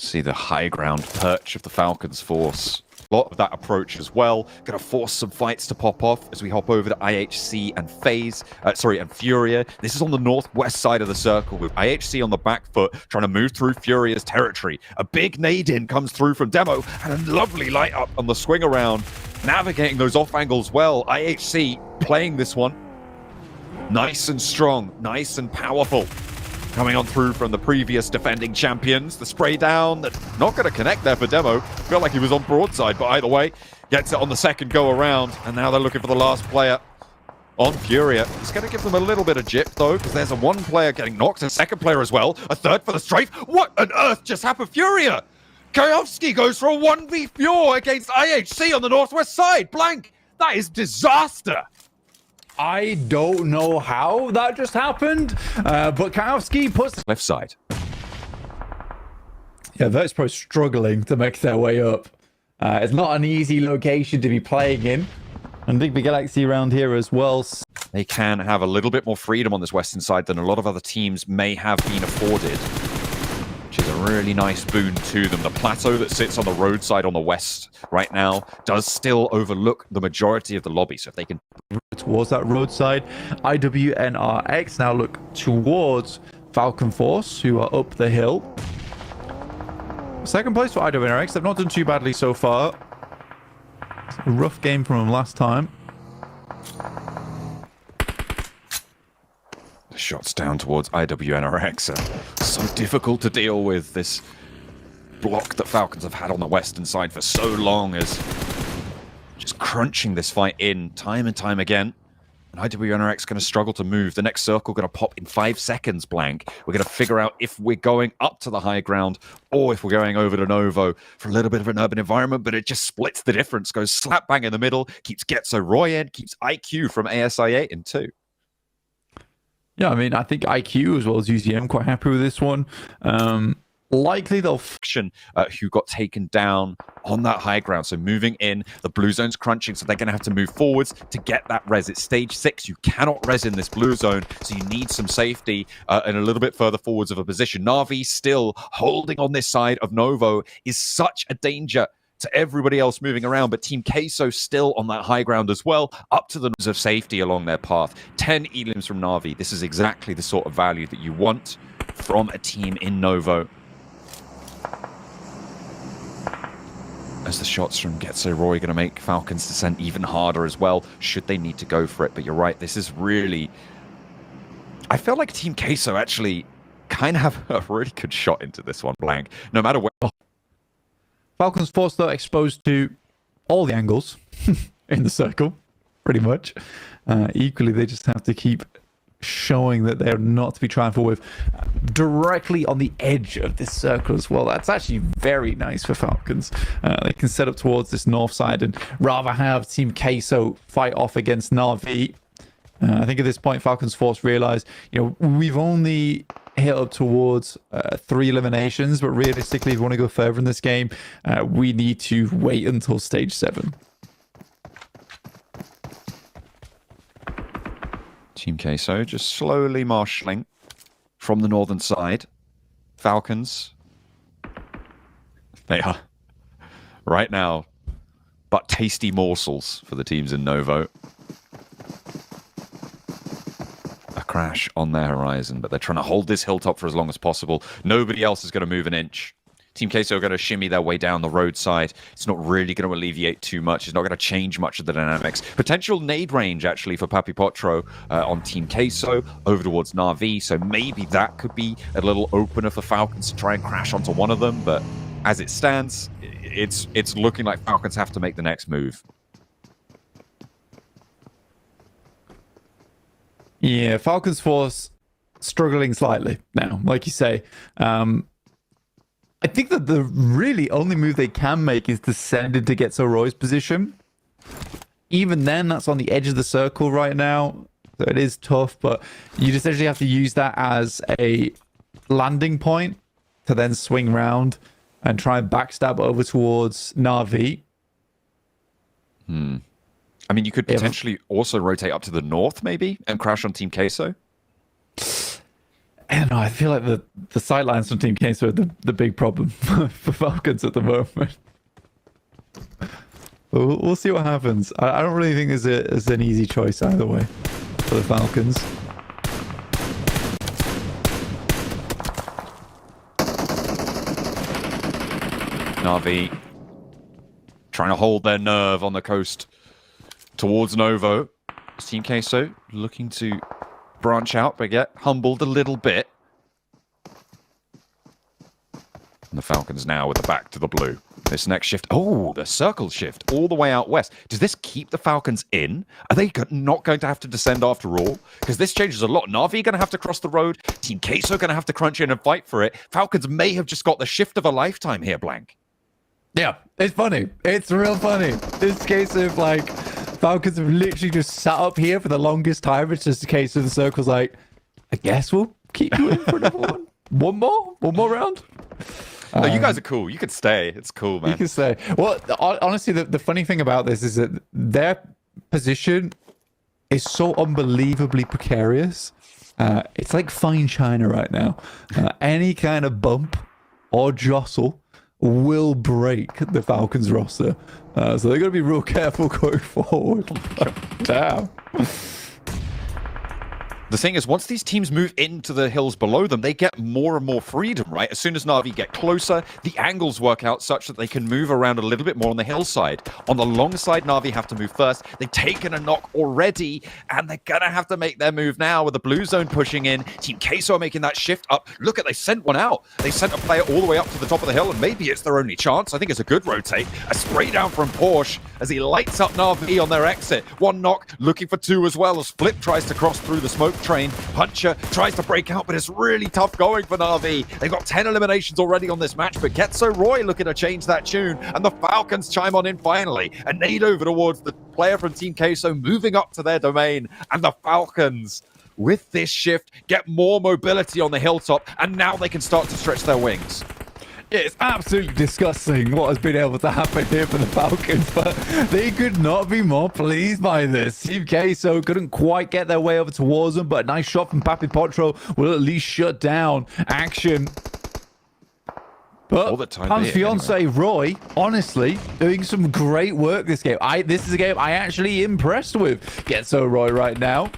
See the high ground perch of the Falcons force. A lot of that approach as well. Gonna force some fights to pop off as we hop over to IHC and and Furia. This is on the northwest side of the circle with IHC on the back foot, trying to move through Furia's territory. A big nade in comes through from Demo, and a lovely light up on the swing around, navigating those off angles well. IHC playing this one nice and strong, nice and powerful. Coming on through from the previous defending champions. The spray down, that's not going to connect there for Demo. Felt like he was on broadside, but either way, gets it on the second go around. And now they're looking for the last player on Furia. It's going to give them a little bit of jip, though, because there's a one player getting knocked, a second player as well, a third for the strafe. What on earth just happened, Furia? Kayovsky goes for a 1v4 against IHC on the northwest side. Blank, that is disaster. I don't know how that just happened, but Kayovsky puts Left side. Yeah, Virtus.pro struggling to make their way up. It's not an easy location to be playing in. And Big Galaxy around here as well. They can have a little bit more freedom on this western side than a lot of other teams may have been afforded, which is a really nice boon to them. The plateau that sits on the roadside on the west right now does still overlook the majority of the lobby. So if they can towards that roadside, IWNRX now look towards Falcon Force, who are up the hill. Second place for IWNRX. They've not done too badly so far. It's a rough game from them last time. The shots down towards IWNRX are so difficult to deal with. This block that Falcons have had on the western side for so long is just crunching this fight in time and time again. And IWNRX going to struggle to move. The next circle going to pop in 5 seconds, Blank. We're going to figure out if we're going up to the high ground or if we're going over to Novo for a little bit of an urban environment, but it just splits the difference. Goes slap bang in the middle, keeps Getzo Roy in, keeps IQ from ASI8 in 2. Yeah, I mean, I think IQ as well as UZM quite happy with this one. Likely they'll who got taken down on that high ground. So moving in, the blue zone's crunching, so they're going to have to move forwards to get that res. It's stage 6. You cannot res in this blue zone, so you need some safety and a little bit further forwards of a position. Na'Vi still holding on this side of Novo is such a danger to everybody else moving around, but Team Queso still on that high ground as well, up to the nose of safety along their path. 10 elims from Na'Vi. This is exactly the sort of value that you want from a team in Novo. As the shots from Getzo Roy going to make Falcons descent even harder as well, should they need to go for it. But you're right, this is really... I felt like Team Queso actually kind of have a really good shot into this one, Blank. No matter where... Falcons Force, though, exposed to all the angles in the circle, pretty much. Equally, they just have to keep showing that they're not to be trifled with. Directly on the edge of this circle as well. That's actually very nice for Falcons. They can set up towards this north side and rather have Team Queso fight off against Na'Vi. I think at this point, Falcons Force realize, we've only hit up towards 3 eliminations, but realistically, if we want to go further in this game, we need to wait until stage 7. Team Queso just slowly marshalling from the northern side. Falcons, they are right now but tasty morsels for the teams in Novo. A crash on their horizon, but they're trying to hold this hilltop for as long as possible. Nobody else is going to move an inch. Team Queso are going to shimmy their way down the roadside. It's not really going to alleviate too much. It's not going to change much of the dynamics. Potential nade range, actually, for Papi Potro on Team Queso over towards Na'Vi. So maybe that could be a little opener for Falcons to try and crash onto one of them. But as it stands, it's looking like Falcons have to make the next move. Yeah, Falcons Force struggling slightly now, like you say. I think that the really only move they can make is to send into Getzo Roy's position. Even then, that's on the edge of the circle right now. So it is tough, but you essentially have to use that as a landing point to then swing round and try and backstab over towards Na'Vi. I mean, you could potentially also rotate up to the north, maybe, and crash on Team Queso. And No, I feel like the sidelines from Team Queso are the big problem for Falcons at the moment. We'll see what happens. I don't really think there's an easy choice either way for the Falcons. Na'Vi trying to hold their nerve on the coast towards Novo. Team Queso looking to branch out, but get humbled a little bit. And the Falcons now with the back to the blue. This next shift, oh, the circle shift all the way out west. Does this keep the Falcons in? Are they not going to have to descend after all? Because this changes a lot. Na'Vi going to have to cross the road. Team Queso going to have to crunch in and fight for it. Falcons may have just got the shift of a lifetime here, Blank. Yeah, it's funny. It's real funny. This case of like Falcons have literally just sat up here for the longest time. It's just a case of the circle's like, I guess we'll keep you in for another one. One more round. No, you guys are cool. You could stay. It's cool, man. You can stay. Well, honestly, the funny thing about this is that their position is so unbelievably precarious. It's like fine china right now. Any kind of bump or jostle will break the Falcons roster. So they're going to be real careful going forward. Damn. The thing is, once these teams move into the hills below them, they get more and more freedom, right? As soon as Na'Vi get closer, the angles work out such that they can move around a little bit more on the hillside. On the long side, Na'Vi have to move first. They've taken a knock already, and they're going to have to make their move now with the blue zone pushing in. Team Queso are making that shift up. Look at, they sent one out. They sent a player all the way up to the top of the hill, and maybe it's their only chance. I think it's a good rotate. A spray down from Porsche as he lights up Na'Vi on their exit. One knock, looking for two as well as Flip tries to cross through the smoke train. Puncher tries to break out, but it's really tough going for Na'Vi. They've got 10 eliminations already on this match, but Getso Roy looking to change that tune, and the Falcons chime on in finally. A nade over towards the player from Team Queso, moving up to their domain, and the Falcons, with this shift, get more mobility on the hilltop, and now they can start to stretch their wings. It's absolutely disgusting what has been able to happen here for the Falcons, but they could not be more pleased by this. Team Queso couldn't quite get their way over towards them, but a nice shot from Papi Potro will at least shut down action. But Pam's fiance Roy, honestly, doing some great work this game. This is a game I actually impressed with. Getso Roy right now.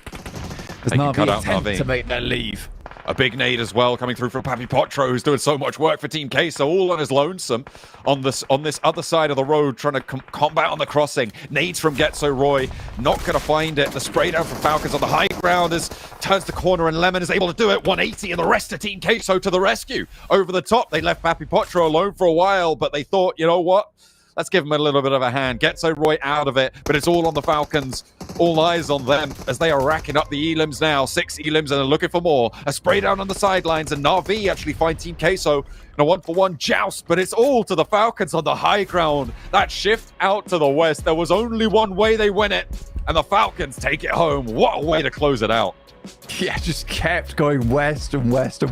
There's Na'Vi attempt to make their leave. A big nade as well coming through from Papi Potro, who's doing so much work for Team Queso, all on his lonesome on this other side of the road, trying to combat on the crossing. Nades from Getso Roy, not going to find it. The spray down from Falcons on the high ground turns the corner, and Lemon is able to do it. 180, and the rest of Team Queso to the rescue. Over the top, they left Papi Potro alone for a while, but they thought, you know what? Let's give him a little bit of a hand. Getso Roy out of it, but it's all on the Falcons. All eyes on them as they are racking up the elims now. 6 elims, and they're looking for more. A spray down on the sidelines, and Na'Vi actually find Team Queso in a 1-for-1 joust, but it's all to the Falcons on the high ground. That shift out to the west, there was only one way they win it, and the Falcons take it home. What a way to close it out. Yeah, just kept going west and west and